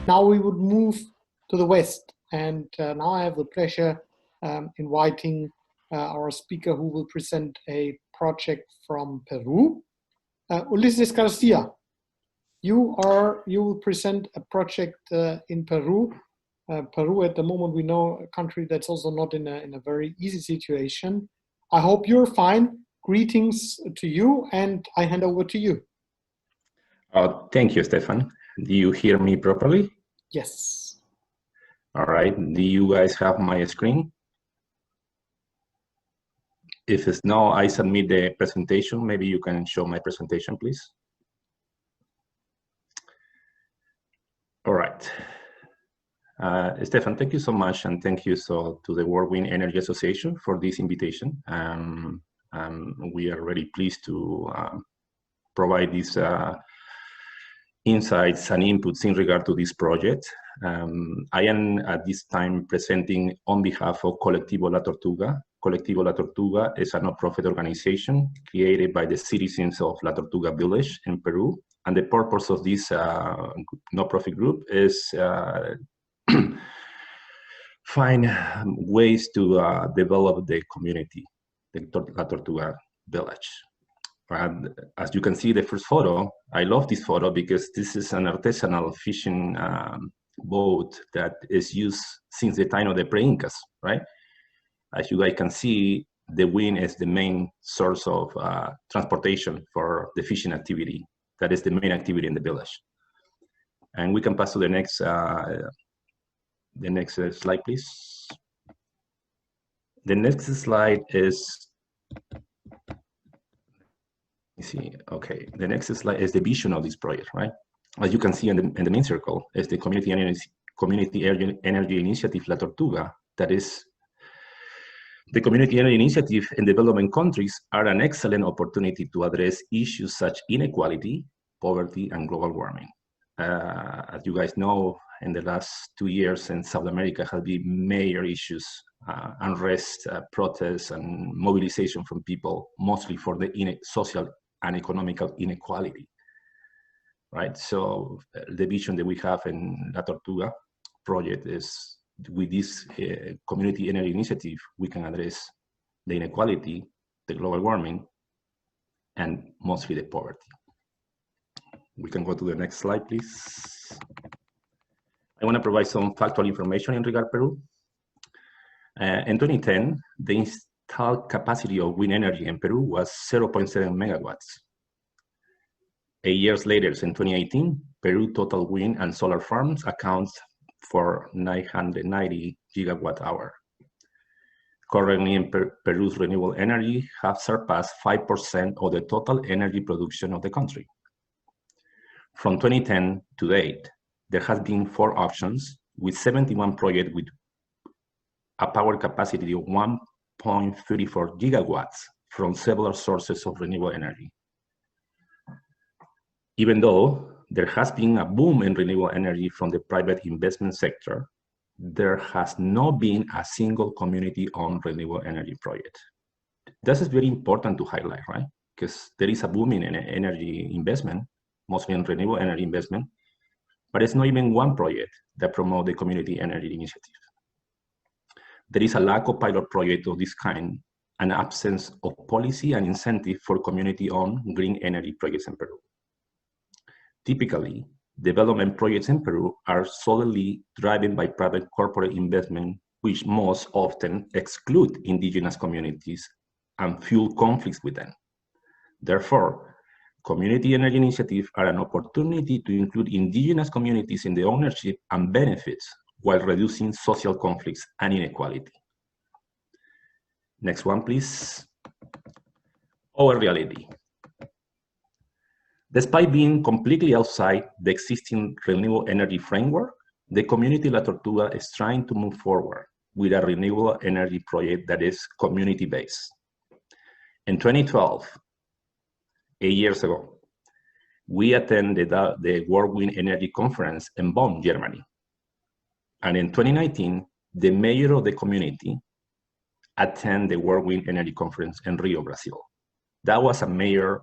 Now we would move to the west, and now I have the pleasure inviting our speaker who will present a project from Peru. Ulises Garcia, you will present a project in Peru. Peru at the moment, we know, a country that's also not in a very easy situation. I hope you're fine. Greetings to you, and I hand over to you. Thank you, Stefan. Do you hear me properly? Yes. All right. Do you guys have my screen? If it's no, I submit the presentation. Maybe you can show my presentation, please. All right. Stefan, thank you so much, and thank you to the World Wind Energy Association for this invitation. We are really pleased to provide these insights and inputs in regard to this project. I am at this time presenting on behalf of Colectivo La Tortuga. Colectivo La Tortuga is a non-profit organization created by the citizens of La Tortuga village in Peru. And the purpose of this non-profit group is find ways to develop the community, the La Tortuga village. And as you can see, the first photo, I love this photo because this is an artisanal fishing boat that is used since the time of the pre-Incas, right? As you guys can see, the wind is the main source of transportation for the fishing activity. That is the main activity in the village. And we can pass to the next slide, please. The next slide is, you see, okay. The next slide is the vision of this project, right? As you can see in the main circle is the Community Energy Initiative La Tortuga. That is, the Community Energy Initiative in developing countries are an excellent opportunity to address issues such inequality, poverty, and global warming. As you guys know, in the last 2 years in South America have been major issues, unrest, protests, and mobilization from people, mostly for the social and economical inequality, right? So the vision that we have in La Tortuga project is, with this community energy initiative, we can address the inequality, the global warming, and mostly the poverty. We can go to the next slide, please. I want to provide some factual information in regard to Peru. In 2010, the installed capacity of wind energy in Peru was 0.7 megawatts. 8 years later, in 2018, Peru total wind and solar farms accounts for 990 gigawatt hour. Currently, in Peru's renewable energy have surpassed 5% of the total energy production of the country. From 2010 to date, there has been 4 auctions with 71 projects with a power capacity of 1.34 gigawatts from several sources of renewable energy. Even though there has been a boom in renewable energy from the private investment sector, there has not been a single community-owned renewable energy project. This is very important to highlight, right? Because there is a boom in energy investment, mostly in renewable energy investment, but it's not even one project that promotes the community energy initiative. There is a lack of pilot project of this kind, an absence of policy and incentive for community-owned green energy projects in Peru. Typically, development projects in Peru are solely driven by private corporate investment, which most often exclude indigenous communities and fuel conflicts with them. Therefore, community energy initiatives are an opportunity to include indigenous communities in the ownership and benefits while reducing social conflicts and inequality. Next one, please. Our reality. Despite being completely outside the existing renewable energy framework, the community La Tortuga is trying to move forward with a renewable energy project that is community-based. In 2012, 8 years ago, we attended the World Wind Energy Conference in Bonn, Germany. And in 2019, the mayor of the community attended the World Wind Energy Conference in Rio, Brazil. That was a major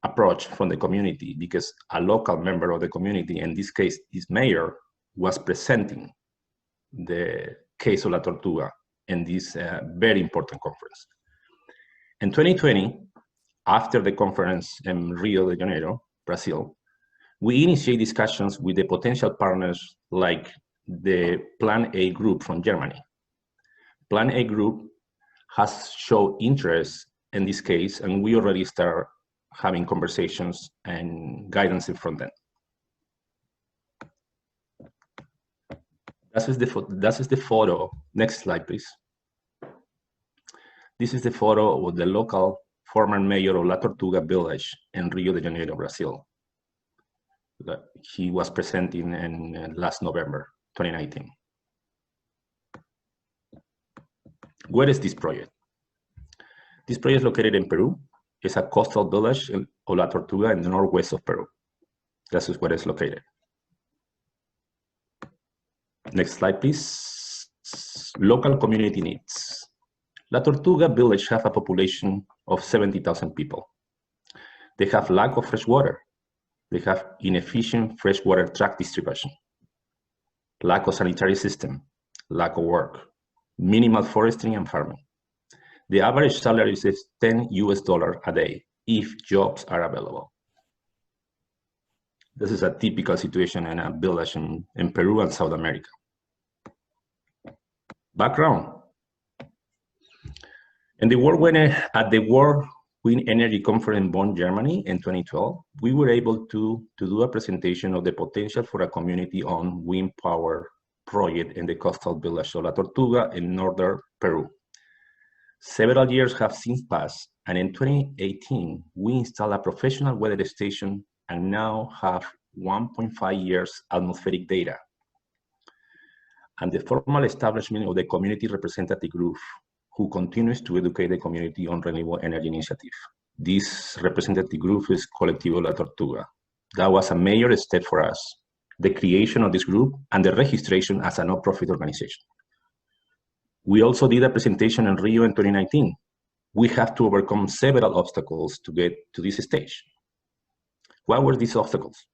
approach from the community because a local member of the community, in this case, this mayor, was presenting the case of La Tortuga in this very important conference. In 2020, after the conference in Rio de Janeiro, Brazil, we initiate discussions with the potential partners like the Plan A group from Germany. Plan A group has shown interest in this case, and we already start having conversations and guidance from them. That is the photo. Next slide, please. This is the photo of the local former mayor of La Tortuga village in Rio de Janeiro, Brazil. He was presenting in last November, 2019. Where is this project? This project is located in Peru. It's a coastal village of La Tortuga in the northwest of Peru. This is where it's located. Next slide, please. Local community needs. La Tortuga village have a population of 70,000 people. They have lack of fresh water. They have inefficient freshwater tract distribution, lack of sanitary system, lack of work, minimal forestry and farming. The average salary is $10 a day if jobs are available. This is a typical situation in a village in Peru and South America. Background. In the World Wind Energy Conference in Bonn, Germany in 2012, we were able to do a presentation of the potential for a community-owned wind power project in the coastal village of La Tortuga in northern Peru. Several years have since passed, and in 2018, we installed a professional weather station and now have 1.5 years atmospheric data. And the formal establishment of the community representative group who continues to educate the community on renewable energy initiative. This representative group is Colectivo La Tortuga. That was a major step for us, the creation of this group and the registration as a non-profit organization. We also did a presentation in Rio in 2019. We have to overcome several obstacles to get to this stage. What were these obstacles?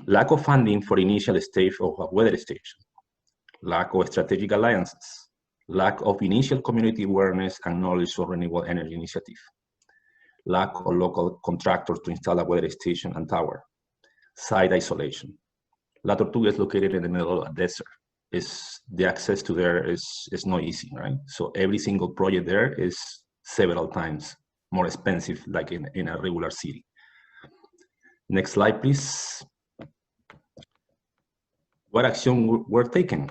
Lack of funding for initial stage of a weather station, lack of strategic alliances, lack of initial community awareness and knowledge of renewable energy initiative, lack of local contractors to install a weather station and tower, site isolation. La Tortuga is located in the middle of a desert. The access to there is not easy, right? So every single project there is several times more expensive, like in a regular city. Next slide, please. What action were taken?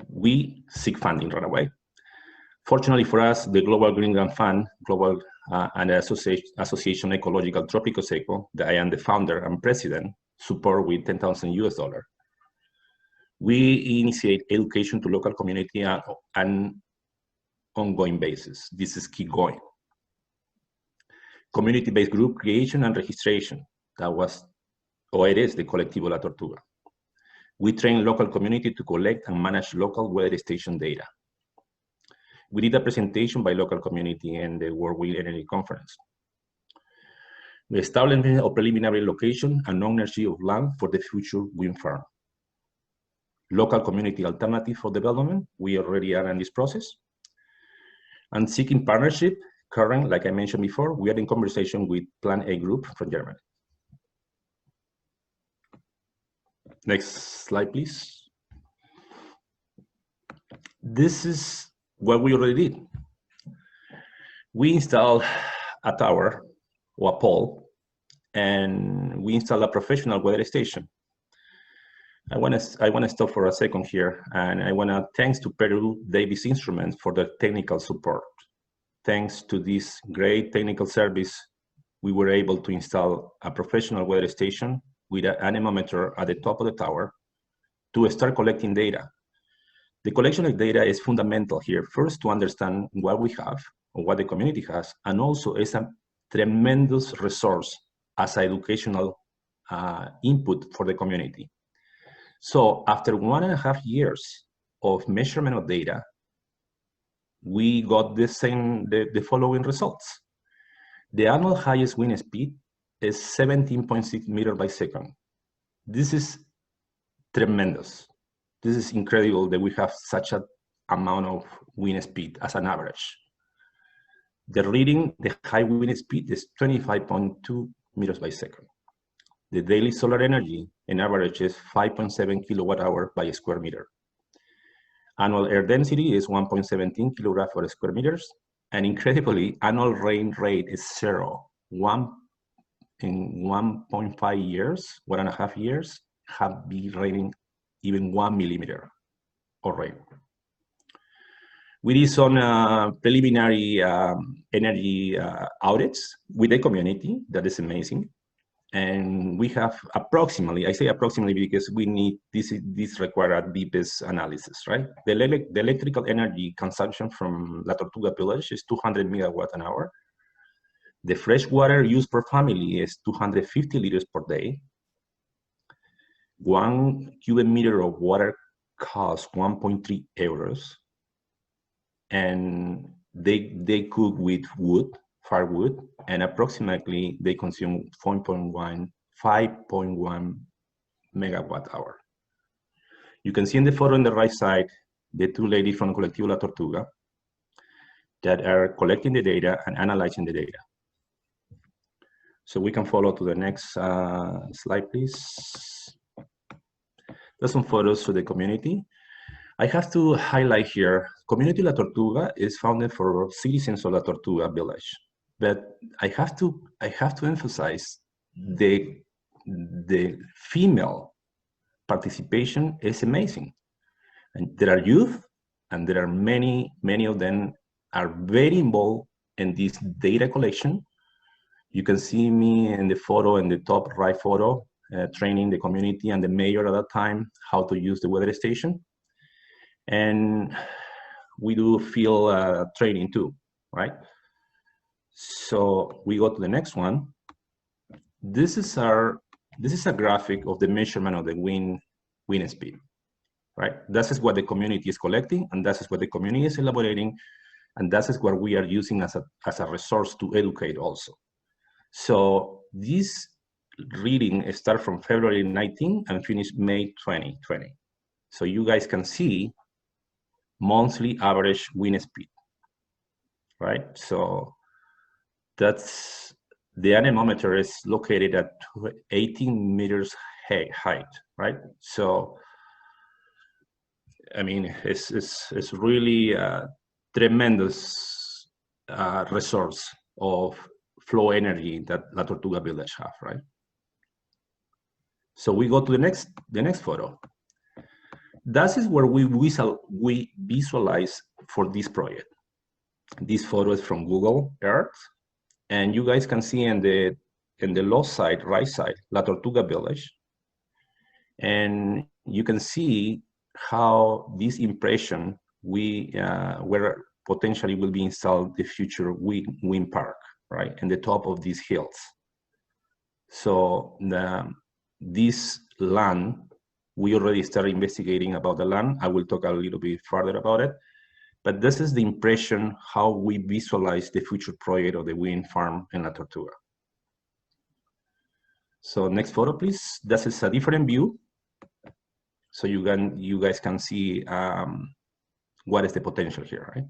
We seek funding right away. Fortunately for us, the Global Green Grant Fund, and the Association Ecological Trópicos Eco, that I am the founder and president, support with $10,000. We initiate education to local community on an ongoing basis. This is keep going. Community-based group creation and registration. That was, or it is, the Colectivo La Tortuga. We train local community to collect and manage local weather station data. We did a presentation by local community in the World Wind Energy Conference. We established a preliminary location and ownership of land for the future wind farm. Local community alternative for development, we already are in this process. And seeking partnership, current, like I mentioned before, we are in conversation with Plan A group from Germany. Next slide, please. This is what we already did. We installed a tower or a pole, and we installed a professional weather station. I want to stop for a second here, and I want to thanks to Peru Davis Instruments for their technical support. Thanks to this great technical service, we were able to install a professional weather station with an anemometer at the top of the tower to start collecting data. The collection of data is fundamental here, first to understand what we have, or what the community has, and also is a tremendous resource as an educational input for the community. So after 1.5 years of measurement of data, we got the following results. The annual highest wind speed is 17.6 meters by second. This is tremendous. This is incredible that we have such an amount of wind speed as an average. The reading, the high wind speed is 25.2 meters by second. The daily solar energy in average is 5.7 kilowatt hour by square meter. Annual air density is 1.17 kilogram per square meters. And incredibly, annual rain rate is 0. In 1.5 years, 1.5 years, have been raining even 1 millimeter of rain. We did some preliminary energy audits with the community. That is amazing. And we have approximately, I say approximately because we need, this require a deepest analysis, right? The electrical energy consumption from La Tortuga village is 200 megawatt an hour. The fresh water used per family is 250 liters per day. 1 cubic meter of water costs 1.3 euros. And they cook with wood, firewood, and approximately they consume 5.1 megawatt hour. You can see in the photo on the right side, the two ladies from Colectivo La Tortuga that are collecting the data and analyzing the data. So we can follow to the next slide, please. There's some photos to the community. I have to highlight here, Community La Tortuga is founded for citizens of La Tortuga village. But I have to emphasize the female participation is amazing. And there are youth, and there are many of them are very involved in this data collection. You can see me in the photo, in the top right photo, training the community and the mayor at that time how to use the weather station. And we do field training too, right? So we go to the next one. This is a graphic of the measurement of the wind speed, right? This is what the community is collecting, and that is what the community is elaborating, and that is what we are using as a resource to educate also. So this reading starts from February 19 and finish May 2020. So you guys can see monthly average wind speed, right? So that's, the anemometer is located at 18 meters height, right? So, I mean, it's really a tremendous resource of flow energy that La Tortuga village have, right? So we go to the next photo. That is where we visualize for this project. This photo is from Google Earth, and you guys can see in the left side, right side, La Tortuga village, and you can see how this impression where potentially will be installed the future wind park, right, in the top of these hills. So this land, we already started investigating about the land. I will talk a little bit further about it, but this is the impression how we visualize the future project of the wind farm in La Tortuga. So next photo, please. This is a different view. So you guys can see what is the potential here, right?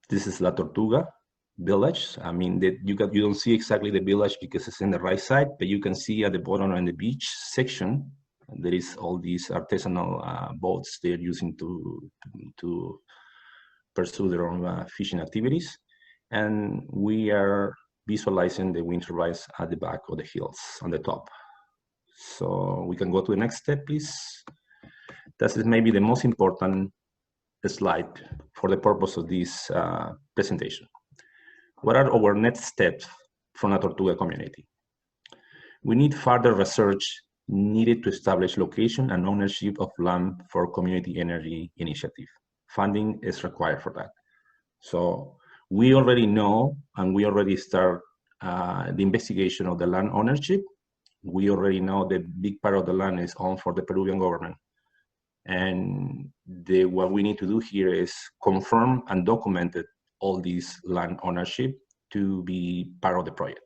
This is La Tortuga village. I mean, you don't see exactly the village because it's in the right side, but you can see at the bottom on the beach section, there is all these artisanal boats they're using to pursue their own fishing activities. And we are visualizing the wind turbines at the back of the hills on the top. So we can go to the next step, please. This is maybe the most important slide for the purpose of this presentation. What are our next steps from the Tortuga community? We need further research needed to establish location and ownership of land for community energy initiative. Funding is required for that. So we already know, and we already start the investigation of the land ownership. We already know that big part of the land is owned for the Peruvian government. And what we need to do here is confirm and document all these land ownership to be part of the project.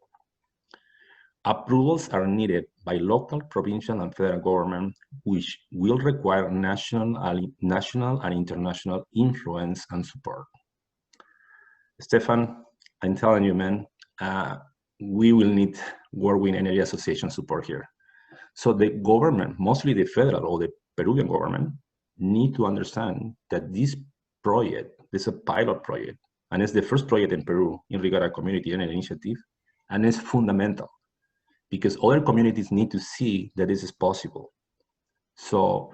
Approvals are needed by local, provincial, and federal government, which will require national and international influence and support. Stefan, I'm telling you, man, we will need World Wind Energy Association support here. So the government, mostly the federal or the Peruvian government, need to understand that this project is a pilot project, and it's the first project in Peru in regard to community energy initiative, and it's fundamental because other communities need to see that this is possible. So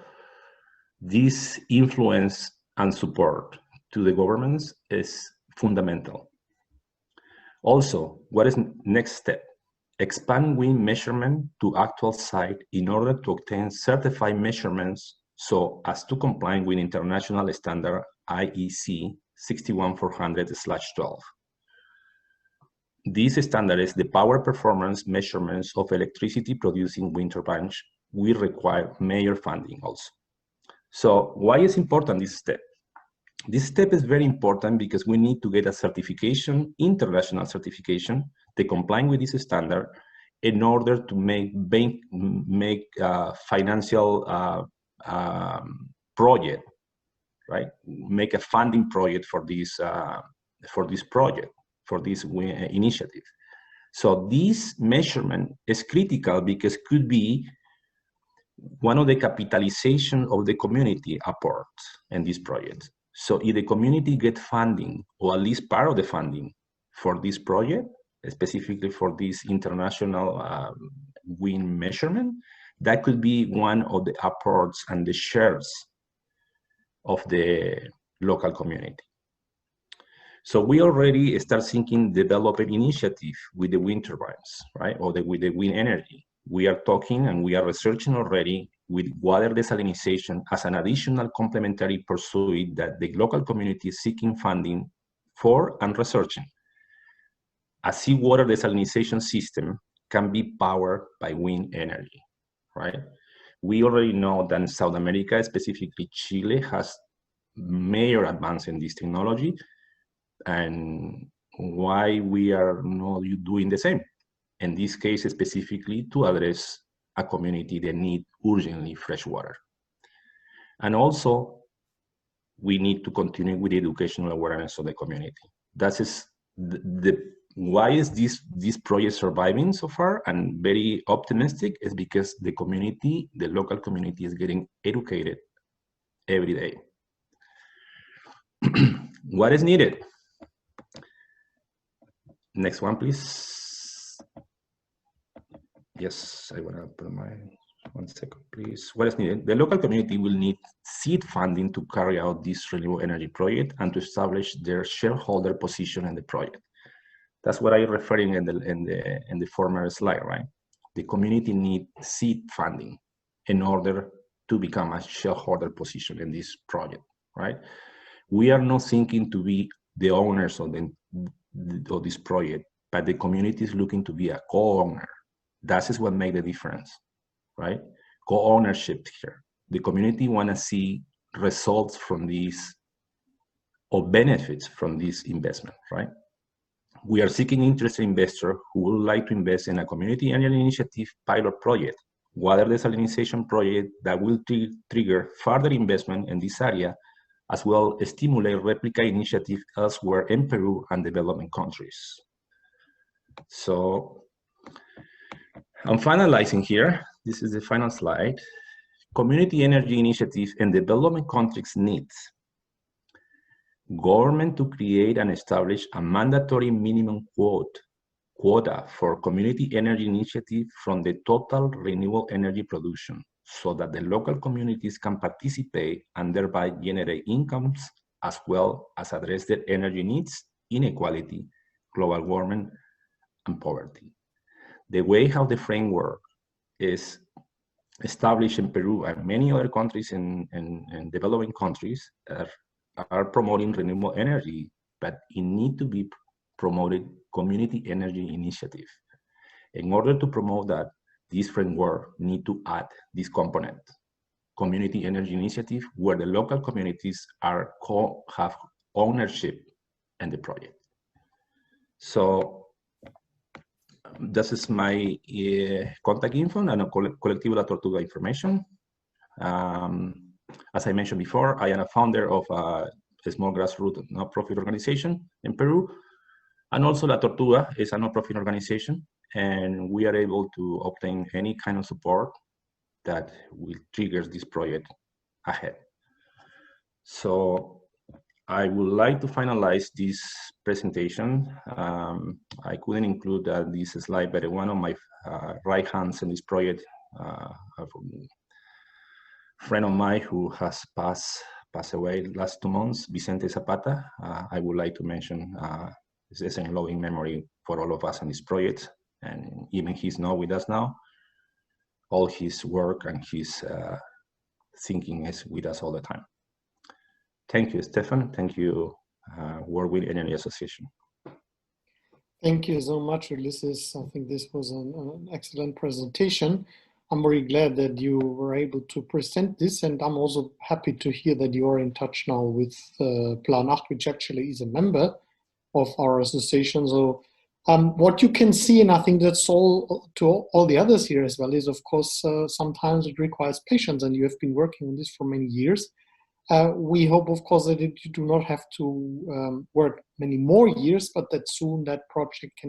this influence and support to the governments is fundamental. Also, what is next step? Expand wind measurement to actual site in order to obtain certified measurements so as to comply with international standard IEC 61400/12. This standard is the power performance measurements of electricity producing wind turbines will require major funding also. So why is important this step? This step is very important because we need to get a certification, international certification, to comply with this standard in order to make financial project, right? Make a funding project for this project, for this initiative. So this measurement is critical because could be one of the capitalization of the community apports in this project. So if the community get funding, or at least part of the funding for this project, specifically for this international wind measurement, that could be one of the apports and the shares of the local community. So we already start thinking developing initiative with the wind turbines, right? Or with the wind energy. We are talking and we are researching already with water desalinization as an additional complementary pursuit that the local community is seeking funding for and researching. A seawater desalinization system can be powered by wind energy, right? We already know that in South America, specifically Chile, has major advance in this technology, and why we are not doing the same. In this case, specifically to address a community that needs urgently fresh water. And also, we need to continue with the educational awareness of the community. That is why is this project surviving so far and very optimistic is because the community, the local community is getting educated every day. What is needed? Next one, please. Yes, I want to put my 1 second, please. What is needed? The local community will need seed funding to carry out this renewable energy project and to establish their shareholder position in the project. That's what I'm referring in the former slide, right? The community needs seed funding in order to become a shareholder position in this project, right? We are not thinking to be the owners of this project, but the community is looking to be a co-owner. That is what makes the difference, right? Co-ownership here. The community want to see results from these or benefits from this investment, right? We are seeking interested investors who would like to invest in a community energy initiative pilot project, water desalinization project that will trigger further investment in this area, as well as stimulate replica initiative elsewhere in Peru and developing countries. So I'm finalizing here. This is the final slide. Community energy initiative and development countries needs government to create and establish a mandatory minimum quota for community energy initiative from the total renewable energy production so that the local communities can participate and thereby generate incomes as well as address their energy needs, inequality, global warming, and poverty. The way how the framework is established in Peru and many other countries in developing countries are promoting renewable energy, but it needs to be promoted community energy initiative. In order to promote that, this framework need to add this component, community energy initiative, where the local communities have ownership in the project. So this is my contact info and Colectivo La Tortuga information. As I mentioned before, I am a founder of a small grassroots non-profit organization in Peru. And also La Tortuga is a non-profit organization, and we are able to obtain any kind of support that will trigger this project ahead. So I would like to finalize this presentation. I couldn't include this slide, but one of my right hands in this project, a friend of mine who has passed away last 2 months, Vicente Zapata. I would like to mention is in loving memory for all of us on this project, and even he's not with us now. All his work and his thinking is with us all the time. Thank you, Stefan. Thank you, World Wind Energy Association. Thank you so much, Ulises. I think this was an excellent presentation. I'm very glad that you were able to present this, and I'm also happy to hear that you are in touch now with Plan 8, which actually is a member of our association. So what you can see, and I think that's all to all the others here as well, is of course sometimes it requires patience, and you have been working on this for many years. We hope, of course, that you do not have to work many more years, but that soon that project can